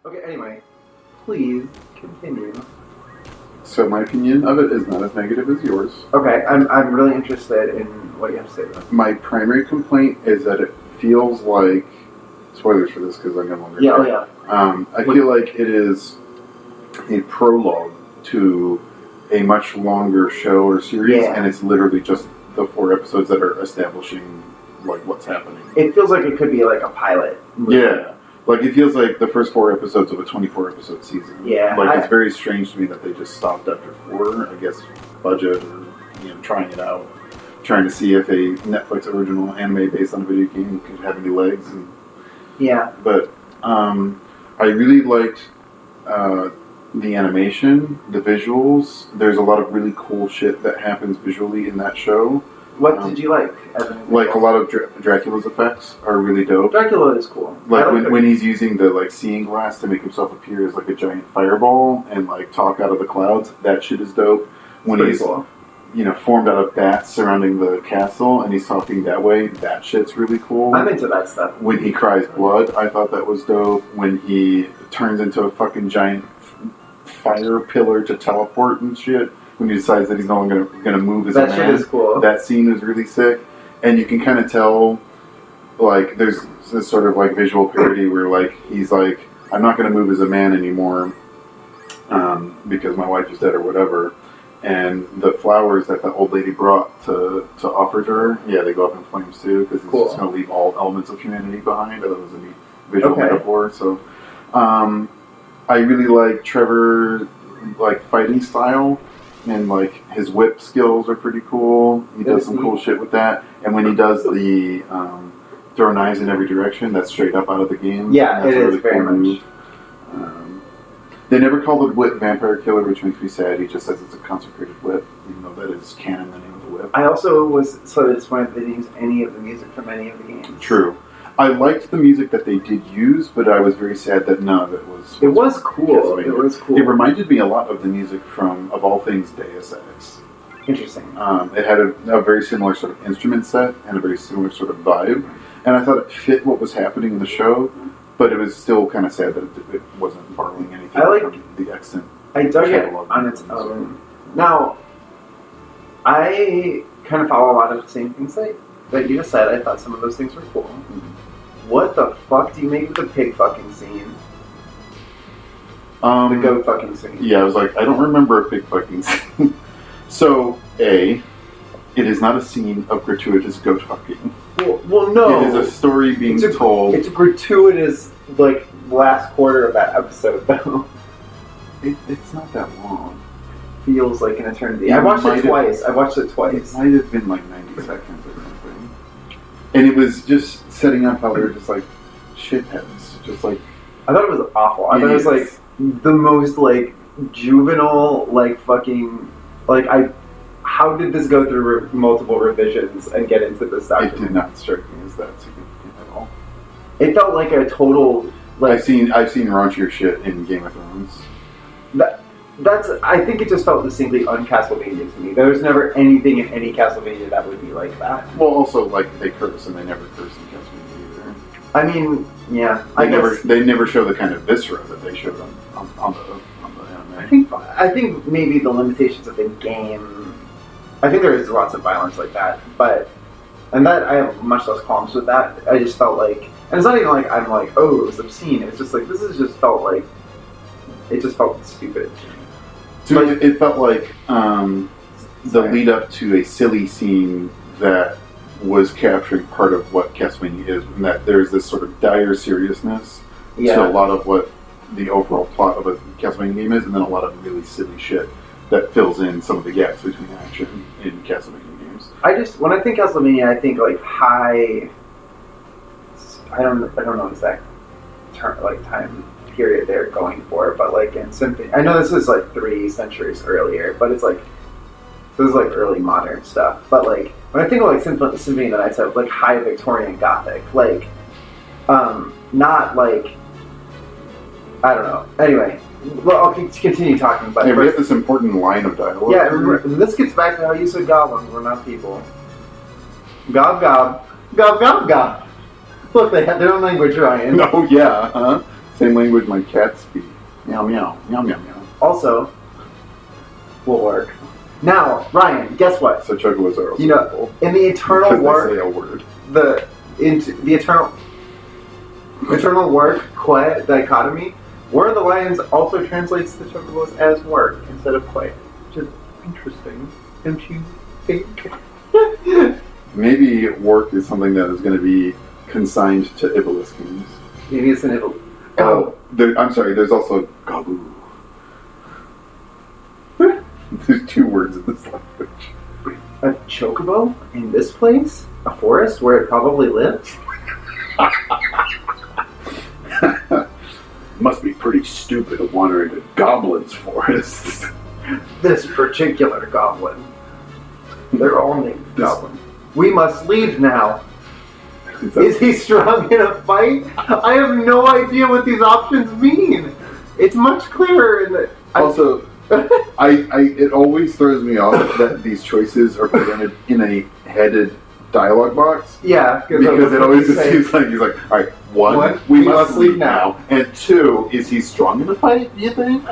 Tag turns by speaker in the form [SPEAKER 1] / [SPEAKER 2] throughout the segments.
[SPEAKER 1] Okay, anyway, please continue.
[SPEAKER 2] So my opinion of it is not as negative as yours.
[SPEAKER 1] Okay, I'm really interested in what you have to say about it.
[SPEAKER 2] My primary complaint is that it feels like, spoilers for this because I'm no longer
[SPEAKER 1] Yeah,
[SPEAKER 2] there. I feel like it is a prologue to a much longer show or series, and it's literally just the 4 episodes that are establishing like what's happening.
[SPEAKER 1] It feels like it could be like a pilot movie.
[SPEAKER 2] Yeah. Like, it feels like the first 4 episodes of a 24-episode season.
[SPEAKER 1] Yeah.
[SPEAKER 2] Like, it's very strange to me that they just stopped after 4, I guess, budget or, trying it out. Trying to see if a Netflix original anime based on a video game could have any legs. But, I really liked the animation, the visuals. There's a lot of really cool shit that happens visually in that show.
[SPEAKER 1] What did you like?
[SPEAKER 2] Like, a lot of Dracula's effects are really dope.
[SPEAKER 1] Dracula is cool.
[SPEAKER 2] Like when he's using the seeing glass to make himself appear as like a giant fireball and like talk out of the clouds, that shit is dope. When he's
[SPEAKER 1] cool.
[SPEAKER 2] Formed out of bats surrounding the castle and he's talking that way, that shit's really cool.
[SPEAKER 1] I'm into that stuff.
[SPEAKER 2] When he cries blood, I thought that was dope. When he turns into a fucking giant fire pillar to teleport and shit. When he decides that he's no longer going to move as a man.
[SPEAKER 1] That shit is cool.
[SPEAKER 2] That scene was really sick. And you can kind of tell, like, there's this sort of, like, visual parody where, like, he's like, I'm not going to move as a man anymore because my wife is dead or whatever. And the flowers that the old lady brought to offer to her, they go up in flames too because he's just going to leave all elements of humanity behind. That was a neat visual metaphor. So I really like Trevor's, like, fighting style. And, like, his whip skills are pretty cool. He does some cool shit with that. And when he does the throw knives in every direction, that's straight up out of the game.
[SPEAKER 1] Yeah,
[SPEAKER 2] that's
[SPEAKER 1] it is very much.
[SPEAKER 2] They never call the whip Vampire Killer, which makes me sad. He just says it's a consecrated whip, even though that is canon, the name of the whip.
[SPEAKER 1] I also was so disappointed they didn't use any of the music from any of the games.
[SPEAKER 2] True. I liked the music that they did use, but I was very sad that none of it was...
[SPEAKER 1] It was cool. It was cool.
[SPEAKER 2] It reminded me a lot of the music from, of all things, Deus Ex.
[SPEAKER 1] Interesting.
[SPEAKER 2] It had a very similar sort of instrument set and a very similar sort of vibe. And I thought it fit what was happening in the show, but it was still kind of sad that it wasn't borrowing anything from the extant
[SPEAKER 1] I dug it on its own. Now, I kind of follow a lot of the same things that you just said. I thought some of those things were cool. Mm-hmm. What the fuck do you make of the pig fucking scene? The goat fucking scene.
[SPEAKER 2] Yeah, I was like, I don't remember a pig fucking scene. So, it is not a scene of gratuitous goat fucking.
[SPEAKER 1] Well, no.
[SPEAKER 2] It is a story being told.
[SPEAKER 1] It's a gratuitous, like, last quarter of that episode, though.
[SPEAKER 2] It's not that long.
[SPEAKER 1] Feels like an eternity. I watched it twice. It
[SPEAKER 2] might have been like 90 seconds or something. And it was just setting up how they were just like shitheads. Just like...
[SPEAKER 1] I thought it was awful. I thought it was like the most like juvenile, like fucking... Like, how did this go through multiple revisions and get into this document?
[SPEAKER 2] It did not strike me as that significant at all.
[SPEAKER 1] It felt like a total... Like,
[SPEAKER 2] I've seen raunchier shit in Game of Thrones.
[SPEAKER 1] I think it just felt distinctly un-Castlevania to me. There was never anything in any Castlevania that would be like that.
[SPEAKER 2] Well, also, like, they curse, and they never curse in Castlevania either.
[SPEAKER 1] I mean, yeah.
[SPEAKER 2] They never show the kind of viscera that they showed on the anime.
[SPEAKER 1] I think maybe the limitations of the game... I think there is lots of violence like that, and that I have much less qualms with that. I just felt like... And it's not even like I'm like, oh, it was obscene. It's just like, it just felt stupid.
[SPEAKER 2] To me, it felt like the lead up to a silly scene that was capturing part of what Castlevania is, and that there's this sort of dire seriousness to a lot of what the overall plot of a Castlevania game is, and then a lot of really silly shit that fills in some of the gaps between action in Castlevania games.
[SPEAKER 1] When I think Castlevania, I think like high. I don't know exact term, like time period they're going for, but like in Symphony, I know this is like 3 centuries earlier, but it's like this is like early modern stuff. But like when I think of like Symphony of the Night, like high Victorian Gothic, like not like I don't know. Anyway, well, I'll continue talking. But
[SPEAKER 2] we have this important line of dialogue.
[SPEAKER 1] Yeah, remember, this gets back to how you said goblins were not people. Gob gob, gob gob gob. Look, they have their own language, Ryan.
[SPEAKER 2] Oh yeah, huh? Same language my cats speak. Meow meow meow meow meow.
[SPEAKER 1] Also, will work. Now, Ryan, guess what?
[SPEAKER 2] So chocobos are also
[SPEAKER 1] You know,
[SPEAKER 2] people
[SPEAKER 1] in the eternal
[SPEAKER 2] because
[SPEAKER 1] work,
[SPEAKER 2] they say a word.
[SPEAKER 1] the eternal work quay dichotomy, War of the Lions also translates the chocobos as work instead of play, which is interesting, don't you think?
[SPEAKER 2] Maybe work is something that is going to be consigned to Ibeliskins.
[SPEAKER 1] Maybe it's an Italy.
[SPEAKER 2] Oh, I'm sorry. There's also Gabu. There's 2 words in this language.
[SPEAKER 1] A chocobo in this place? A forest where it probably lives?
[SPEAKER 2] Must be pretty stupid to wander into Goblin's forest.
[SPEAKER 1] This particular goblin. They're all named Goblin. We must leave now. Is he strong in a fight? I have no idea what these options mean. It's much clearer in the...
[SPEAKER 2] Also, it always throws me off that these choices are presented in a headed dialogue box.
[SPEAKER 1] Yeah,
[SPEAKER 2] because it always just seems like he's like, all right, 1, we must leave now, and 2, is he strong in a fight? Do you think?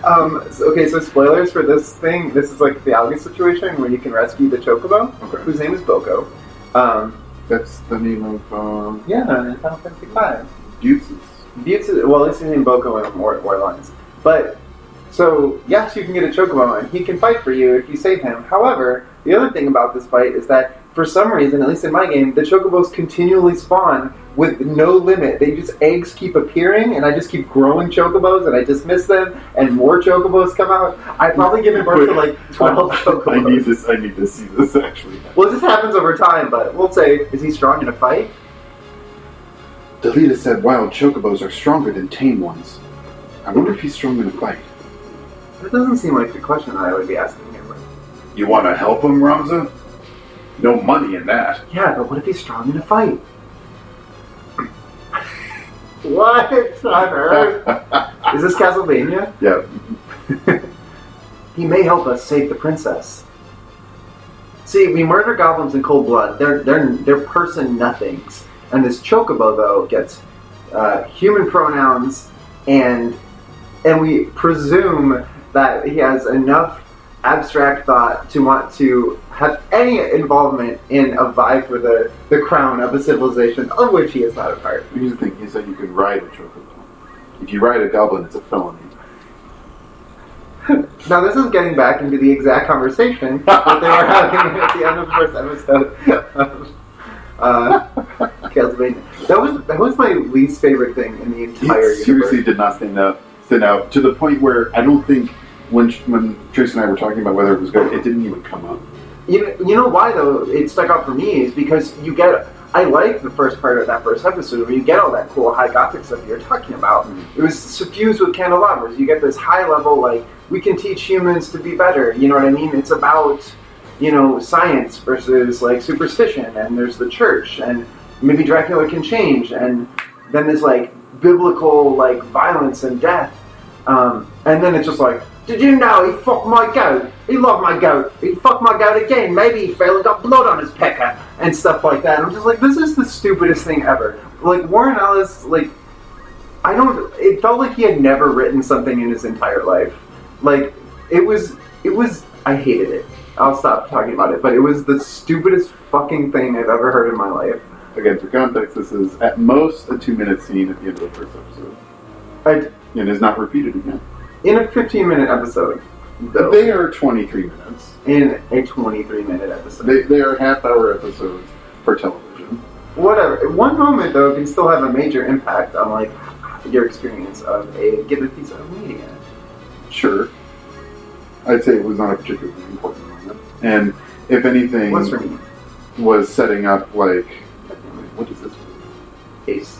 [SPEAKER 1] Okay, so spoilers for this thing. This is like the Alga situation where you can rescue the chocobo, whose name is Boko.
[SPEAKER 2] That's the name of
[SPEAKER 1] yeah, Final Fantasy V.
[SPEAKER 2] Butz.
[SPEAKER 1] Well, it's his name Boko in War Lions. But so yes, you can get a chocobo, and he can fight for you if you save him. However, the other thing about this fight is that for some reason, at least in my game, the chocobos continually spawn with no limit. Eggs keep appearing, and I just keep growing chocobos, and I dismiss them, and more chocobos come out. I've probably given birth to like 12 chocobos.
[SPEAKER 2] I need to see this actually.
[SPEAKER 1] Well, this happens over time, but we'll say, is he strong in a fight?
[SPEAKER 2] Delita said wild chocobos are stronger than tame ones. I wonder if he's strong in a fight.
[SPEAKER 1] That doesn't seem like the question that I would be asking him.
[SPEAKER 2] You want to help him, Ramza? No money in that.
[SPEAKER 1] Yeah, but what if he's strong in a fight? What on earth? Is this Castlevania?
[SPEAKER 2] Yeah.
[SPEAKER 1] He may help us save the princess. See, we murder goblins in cold blood. They're person nothings. And this chocobo, though, gets human pronouns, and we presume that he has enough abstract thought to want to have any involvement in a vie for the crown of a civilization of which he is not a part.
[SPEAKER 2] Here's the thing, he said you can ride a chocobo. If you ride a goblin, it's a felony.
[SPEAKER 1] Now this is getting back into the exact conversation that they were having at the end of the first episode of Castlevania. That was my least favorite thing in the entire universe.
[SPEAKER 2] Seriously did not stand out to the point where I don't think when Trace and I were talking about whether it was good, it didn't even come up.
[SPEAKER 1] You know why though it stuck out for me is because I like the first part of that first episode where you get all that cool high gothic stuff you're talking about. Mm-hmm. It was suffused with candelabras. You get this high level, like, we can teach humans to be better. You know what I mean? It's about, science versus, like, superstition. And there's the church. And maybe Dracula can change. And then there's, like, biblical, like, violence and death. And then it's just like, did you know he fucked my goat? He loved my goat. He fucked my goat again. Maybe he fell and got blood on his pecker. And stuff like that. I'm just like, this is the stupidest thing ever. Like, Warren Ellis, like, it felt like he had never written something in his entire life. Like, it was, I hated it. I'll stop talking about it. But it was the stupidest fucking thing I've ever heard in my life.
[SPEAKER 2] Again, for context, this is at most a 2-minute scene at the end of the first episode. And is not repeated again.
[SPEAKER 1] In a 15-minute episode. Though,
[SPEAKER 2] they are 23 minutes.
[SPEAKER 1] In a 23-minute episode.
[SPEAKER 2] They are half-hour episodes for television.
[SPEAKER 1] Whatever. One moment, though, can still have a major impact on, like, your experience of a given piece of media.
[SPEAKER 2] Sure. I'd say it was not a particularly important moment. And if anything,
[SPEAKER 1] what's for me?
[SPEAKER 2] Was setting up, like, what is this?
[SPEAKER 1] Haste.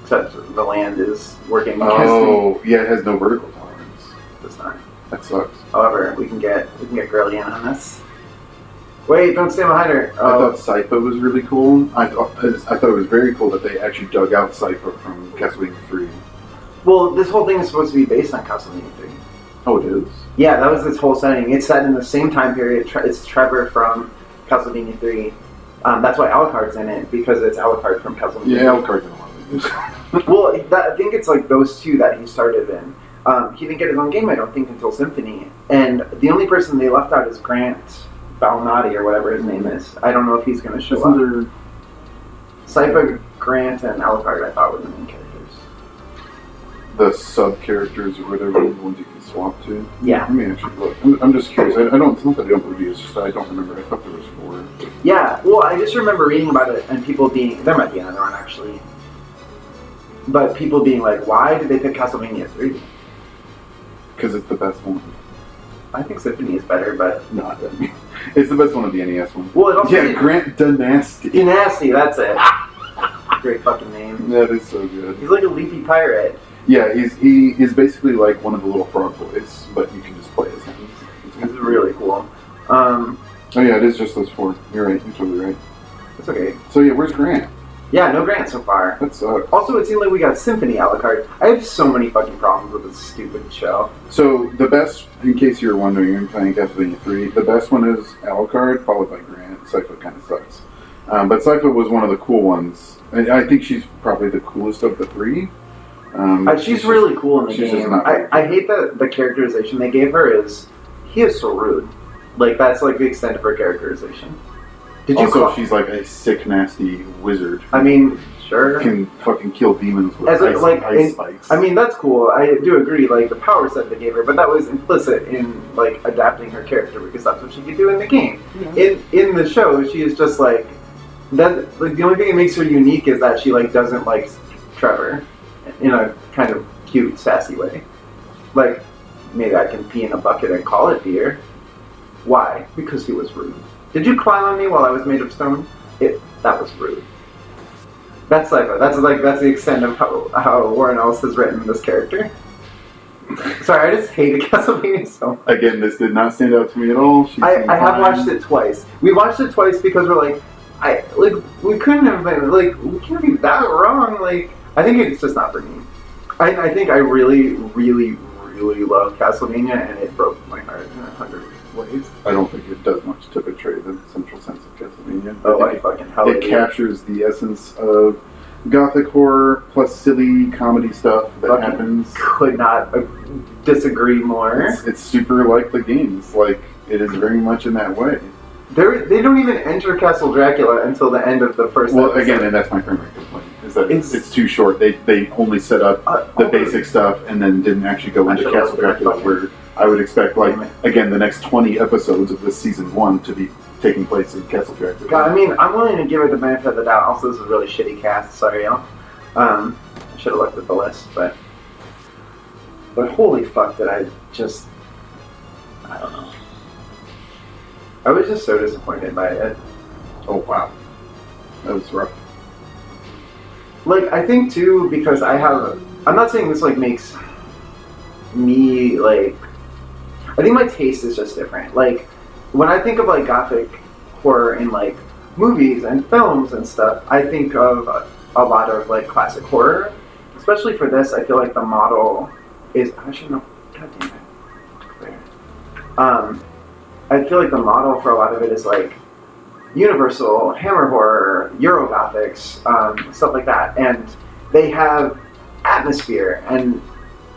[SPEAKER 1] Except the land is working against
[SPEAKER 2] me. Yeah, it has no vertical tolerance.
[SPEAKER 1] Does not.
[SPEAKER 2] That sucks.
[SPEAKER 1] However, we can get Girly in on this. Wait, don't stand behind her.
[SPEAKER 2] I thought Sypha was really cool. I thought it was very cool that they actually dug out Sypha from Castlevania 3.
[SPEAKER 1] Well, this whole thing is supposed to be based on Castlevania 3.
[SPEAKER 2] Oh, it is?
[SPEAKER 1] Yeah, that was its whole setting. It's set in the same time period. It's Trevor from Castlevania 3. That's why Alucard's in it, because it's Alucard from Castlevania 3.
[SPEAKER 2] Yeah, Alucard's in a lot of these.
[SPEAKER 1] Well, I think it's like those two that he started in. He didn't get his own game, I don't think, until Symphony. And the only person they left out is Grant Balnati or whatever his name is. I don't know if he's going to show up. Sypha, Grant, and Alucard, I thought, were the main characters.
[SPEAKER 2] The sub-characters or whatever, the ones you can swap to?
[SPEAKER 1] Yeah.
[SPEAKER 2] Let me actually look. I'm just curious. It's not that I don't believe you, it's just that I don't remember. I thought there was 4.
[SPEAKER 1] Yeah, well, I just remember reading about it and people being... There might be another one, actually. But people being like, why did they pick Castlevania 3?
[SPEAKER 2] Because it's the best one.
[SPEAKER 1] I think Symphony is better, but...
[SPEAKER 2] No, it's the best one of the NES one.
[SPEAKER 1] Well, it also
[SPEAKER 2] Grant Dynasty.
[SPEAKER 1] Dynasty, that's it. Great fucking name.
[SPEAKER 2] That is so good.
[SPEAKER 1] He's like a leafy pirate.
[SPEAKER 2] Yeah, he is basically like one of the little frog boys, but you can just play as him.
[SPEAKER 1] It's really cool.
[SPEAKER 2] Oh yeah, it is just those 4. You're right. You're totally right.
[SPEAKER 1] It's okay.
[SPEAKER 2] So yeah, where's Grant?
[SPEAKER 1] Yeah, no Grant so far.
[SPEAKER 2] That sucks.
[SPEAKER 1] Also, it seemed like we got Symphony Alucard. I have so many fucking problems with this stupid show.
[SPEAKER 2] So the best, in case you're wondering, you're playing Castlevania 3. The best one is Alucard, followed by Grant. Sypha kind of sucks, but Sypha was one of the cool ones. I think she's probably the coolest of the 3.
[SPEAKER 1] She's really cool in the game. I hate that the characterization they gave her is, he is so rude. Like, that's like the extent of her characterization.
[SPEAKER 2] She's like a sick, nasty wizard.
[SPEAKER 1] I mean, sure.
[SPEAKER 2] Can fucking kill demons with ice spikes.
[SPEAKER 1] I mean, that's cool. I do agree, like, the power set they gave her, but that was implicit in, like, adapting her character, because that's what she could do in the game. Yeah. In the show, she is just, like, that. Like, the only thing that makes her unique is that she, like, doesn't like Trevor in a kind of cute, sassy way. Like, maybe I can pee in a bucket and call it beer. Why? Because he was rude. Did you climb on me while I was made of stone? That was rude. That's Sypha. That's the extent of how Warren Ellis has written this character. Sorry, I just hated Castlevania so much.
[SPEAKER 2] Again, this did not stand out to me at all.
[SPEAKER 1] I have watched it twice. We watched it twice because we're like, we couldn't have been, like, we can't be that wrong. Like, I think it's just not for me. I think I really, really, really love Castlevania, and it broke my heart in 100 ways.
[SPEAKER 2] I don't think it does much to betray the central sense of Castlevania.
[SPEAKER 1] Oh, I fucking hell
[SPEAKER 2] it captures the essence of gothic horror plus silly comedy stuff that happens.
[SPEAKER 1] Could not disagree more.
[SPEAKER 2] It's super like the games. Like, it is very much in that way.
[SPEAKER 1] They don't even enter Castle Dracula until the end of the first episode.
[SPEAKER 2] Again, and that's my primary complaint, is that it's too short. They only set up the basic stuff and then didn't actually go into Castle Dracula, where I would expect, like, again, the next 20 episodes of this season 1 to be taking place in Castle Dracula.
[SPEAKER 1] God, I mean, I'm willing to give it the benefit of the doubt. Also, this is a really shitty cast. Sorry, y'all. I should have looked at the list, but holy fuck, did I don't know. I was just so disappointed by it.
[SPEAKER 2] Oh, wow. That was rough.
[SPEAKER 1] Like, I think, too, because I'm not saying this, like, makes me, like... I think my taste is just different. Like, when I think of, like, gothic horror in, like, movies and films and stuff, I think of a lot of, like, classic horror. Especially for this, I feel like the model is... I should know. God damn it. There. I feel like the model for a lot of it is, like, Universal, Hammer Horror, Eurogothics, stuff like that. And they have atmosphere, and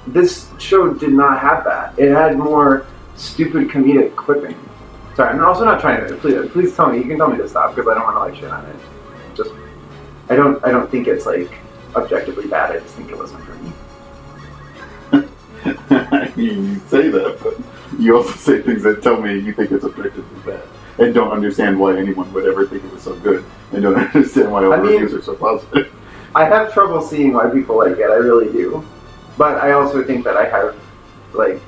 [SPEAKER 1] this show did not have that. It had more stupid comedic quipping. Sorry, I'm also not trying to... Please tell me. You can tell me to stop, because I don't want to, like, shit on it. Just... I don't think it's, like, objectively bad. I just think it wasn't for me.
[SPEAKER 2] You say that, but you also say things that tell me you think it's objectively bad, and don't understand why anyone would ever think it was so good, and don't understand why all the reviews are so positive.
[SPEAKER 1] I have trouble seeing why people like it, I really do. But I also think that I have, like,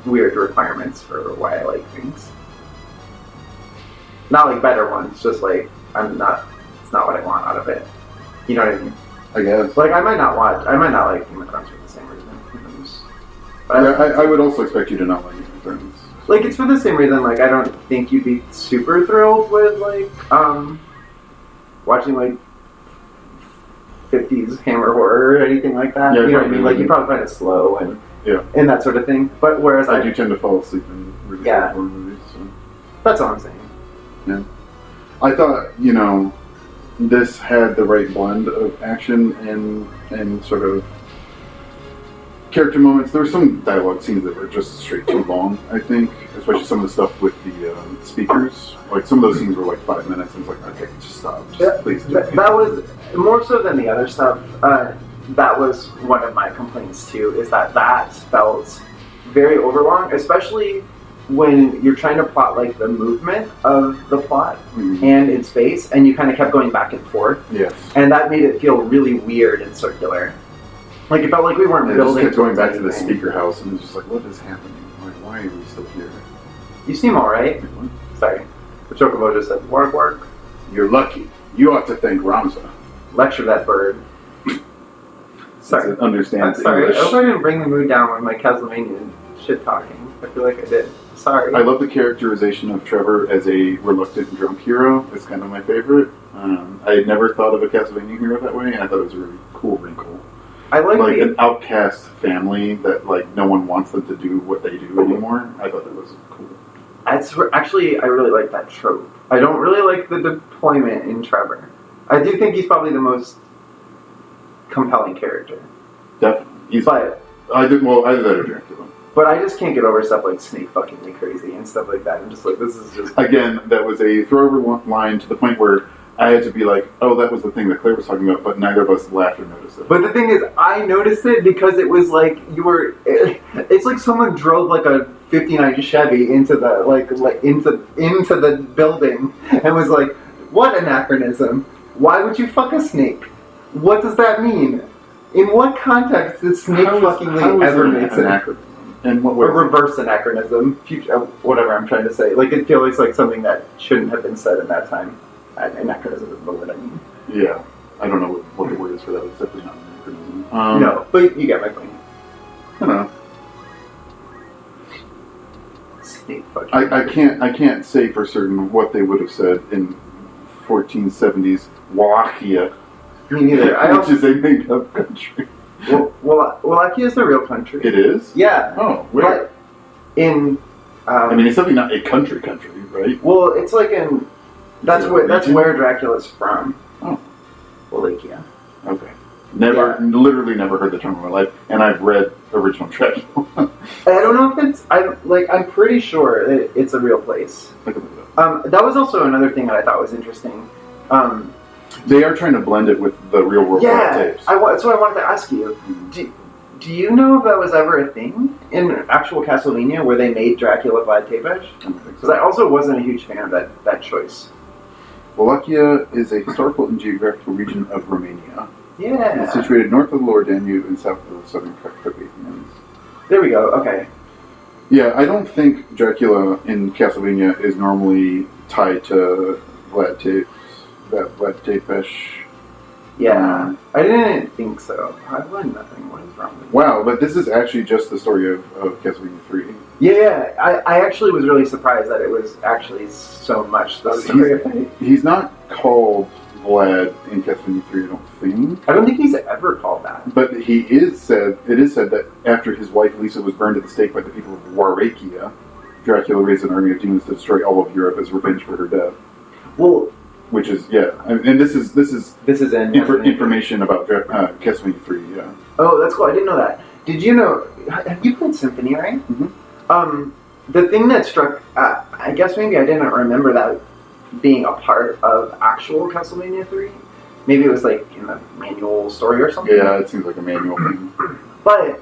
[SPEAKER 1] weird requirements for why I like things. Not, like, better ones, just, like, it's not what I want out of it. You know what I mean?
[SPEAKER 2] I guess.
[SPEAKER 1] Like, I might not like Game of Thrones for the same reason.
[SPEAKER 2] But I would also expect you to not like Game of Thrones.
[SPEAKER 1] Like, it's for the same reason, like, I don't think you'd be super thrilled with, like, watching, like, 50s Hammer horror or anything like that.
[SPEAKER 2] Yeah,
[SPEAKER 1] you know what I mean? Like, you probably find it slow and that sort of thing. But whereas
[SPEAKER 2] I do tend to fall asleep in really horror movies. So.
[SPEAKER 1] That's all I'm saying.
[SPEAKER 2] Yeah. I thought, this had the right blend of action and sort of character moments. There were some dialogue scenes that were just straight too long, I think, especially some of the stuff with the speakers. Like, some of those scenes were like 5 minutes, and it's like, okay, just stop. Please.
[SPEAKER 1] That was, more so than the other stuff, that was one of my complaints too, is that felt very overlong, especially when you're trying to plot like the movement of the plot and in space, and you kind of kept going back and forth.
[SPEAKER 2] Yes.
[SPEAKER 1] And that made it feel really weird and circular. Like, it felt like we weren't building.
[SPEAKER 2] Just kept going back to the speaker house, and it was just like, what is happening? Like, why are we still here?
[SPEAKER 1] You seem alright. Sorry. The Chocobo just said, work, work.
[SPEAKER 2] You're lucky. You ought to thank Ramza.
[SPEAKER 1] Lecture that bird. Sorry.
[SPEAKER 2] Understands
[SPEAKER 1] I'm sorry.
[SPEAKER 2] English.
[SPEAKER 1] I hope I didn't bring the mood down with my Castlevania shit talking. I feel like I did. Sorry.
[SPEAKER 2] I love the characterization of Trevor as a reluctant drunk hero. It's kind of my favorite. I had never thought of a Castlevania hero that way, and I thought it was a really cool wrinkle.
[SPEAKER 1] I like
[SPEAKER 2] an outcast family that like no one wants them to do what they do anymore. I thought that was cool.
[SPEAKER 1] Actually, I really like that trope. I don't really like the deployment in Trevor. I do think he's probably the most compelling character.
[SPEAKER 2] Definitely.
[SPEAKER 1] But
[SPEAKER 2] either that or Dracula.
[SPEAKER 1] But I just can't get over stuff like Snake fucking me crazy and stuff like that. I'm just like, this is just...
[SPEAKER 2] Again, that was a throwover line to the point where I had to be like, oh, that was the thing that Claire was talking about, but neither of us laughed or noticed it.
[SPEAKER 1] But the thing is, I noticed it because it was like, it's like someone drove like a 59 Chevy into the, into the building and was like, what anachronism? Why would you fuck a snake? What does that mean? In what context did snake fuckingly ever make sense?
[SPEAKER 2] And what
[SPEAKER 1] or reverse anachronism, future, whatever I'm trying to say. Like, it feels like something that shouldn't have been said in that time. Anachronism is the word I mean.
[SPEAKER 2] Yeah. I don't know what the word is for that. It's definitely not anachronism.
[SPEAKER 1] No, but you get my point.
[SPEAKER 2] I don't know.
[SPEAKER 1] Snake fucking.
[SPEAKER 2] I can't say for certain what they would have said in 1470s Wallachia.
[SPEAKER 1] Me neither.
[SPEAKER 2] Which is a made-up country.
[SPEAKER 1] Well, Wallachia is a real country.
[SPEAKER 2] It is?
[SPEAKER 1] Yeah.
[SPEAKER 2] Oh, where?
[SPEAKER 1] But in...
[SPEAKER 2] I mean, it's definitely not a country, right?
[SPEAKER 1] Well, it's like in... That's where Dracula's from.
[SPEAKER 2] Oh.
[SPEAKER 1] Wallachia.
[SPEAKER 2] Okay. Literally never heard the term in my life, and I've read original Dracula.
[SPEAKER 1] I don't know if it's... I'm pretty sure that it's a real place.
[SPEAKER 2] Look at that.
[SPEAKER 1] That was also another thing that I thought was interesting.
[SPEAKER 2] They are trying to blend it with the real world tapes.
[SPEAKER 1] That's what I wanted to ask you. Mm-hmm. Do you know if that was ever a thing in actual Castlevania where they made Dracula Vlad Tepes? Because I also wasn't a huge fan of that choice.
[SPEAKER 2] Wallachia is a historical and geographical region of Romania.
[SPEAKER 1] Yeah.
[SPEAKER 2] It's situated north of the Lower Danube and south of the southern Carpathians.
[SPEAKER 1] There we go, okay.
[SPEAKER 2] Yeah, I don't think Dracula in Castlevania is normally tied to Vlad Tepes.
[SPEAKER 1] Yeah, I didn't think so. I've learned nothing. What is wrong with me?
[SPEAKER 2] Wow, but this is actually just the story of Castlevania 3.
[SPEAKER 1] Yeah, I actually was really surprised that it was actually so much the story.
[SPEAKER 2] He's not called Vlad in Castlevania 3, I don't think.
[SPEAKER 1] I don't think he's ever called that.
[SPEAKER 2] But it is said that after his wife Lisa was burned at the stake by the people of Wallachia, Dracula raised an army of demons to destroy all of Europe as revenge for her death.
[SPEAKER 1] Well...
[SPEAKER 2] Which is, and this is information about Castlevania 3, yeah.
[SPEAKER 1] Oh, that's cool. I didn't know that. Did you know? Have you played Symphony, right?
[SPEAKER 2] Mm-hmm.
[SPEAKER 1] The thing that struck, I guess maybe I didn't remember that being a part of actual Castlevania 3. Maybe it was like in the manual story or something.
[SPEAKER 2] Yeah, it seems like a manual thing.
[SPEAKER 1] But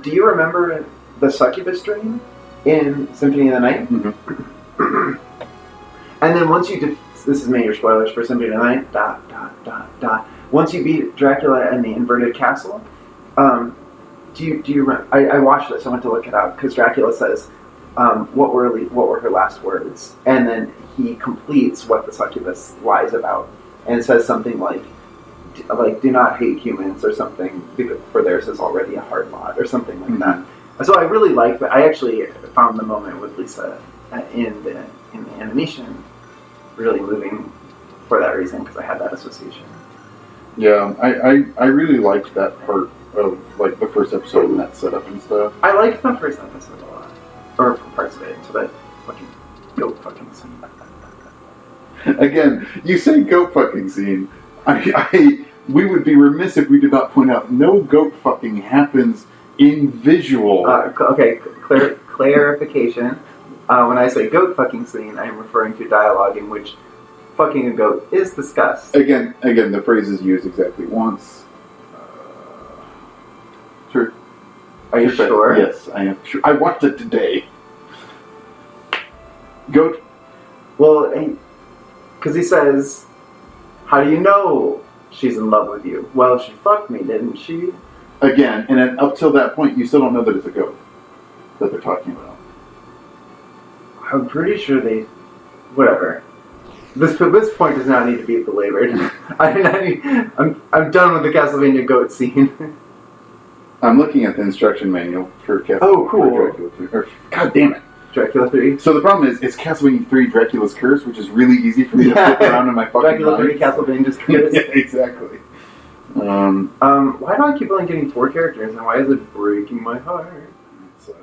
[SPEAKER 1] do you remember the succubus dream in Symphony of the Night?
[SPEAKER 2] Mm-hmm.
[SPEAKER 1] And then once you this is major spoilers for Symphony of the Night. Once you beat Dracula in the inverted castle, do you remember? I watched this. I went to look it up because Dracula says, "What were her last words?" And then he completes what the succubus lies about and says something like, "Do not hate humans" or something, for theirs is already a hard lot or something like that. So I really liked that. I actually found the moment with Lisa in the animation really moving for that reason, because I had that association.
[SPEAKER 2] Yeah, I really liked that part of like the first episode and that setup and stuff.
[SPEAKER 1] I liked the first episode a lot, or parts of it, so that fucking goat fucking scene.
[SPEAKER 2] Again, you say goat fucking scene. You we would be remiss if we did not point out no goat fucking happens in visual.
[SPEAKER 1] Okay, clarification. When I say goat fucking scene, I am referring to dialogue in which fucking a goat is discussed.
[SPEAKER 2] Again, the phrase is used exactly once. Sure.
[SPEAKER 1] Are you sure?
[SPEAKER 2] Yes, I am sure. I watched it today. Goat.
[SPEAKER 1] Well, because he says, how do you know she's in love with you? Well, she fucked me, didn't she?
[SPEAKER 2] Again, and then up till that point, you still don't know that it's a goat that they're talking about.
[SPEAKER 1] I'm pretty sure they... Whatever. This point does not need to be belabored. I'm done with the Castlevania goat scene.
[SPEAKER 2] I'm looking at the instruction manual for Castlevania.
[SPEAKER 1] Oh, cool.
[SPEAKER 2] For Dracula 3. God damn it.
[SPEAKER 1] Dracula 3.
[SPEAKER 2] So the problem is, it's Castlevania 3 Dracula's Curse, which is really easy for me to flip around in my fucking
[SPEAKER 1] Dracula 3
[SPEAKER 2] mind.
[SPEAKER 1] Castlevania's Curse.
[SPEAKER 2] Yeah, exactly.
[SPEAKER 1] Why do I keep only getting 4 characters, and why is it breaking my heart?
[SPEAKER 2] So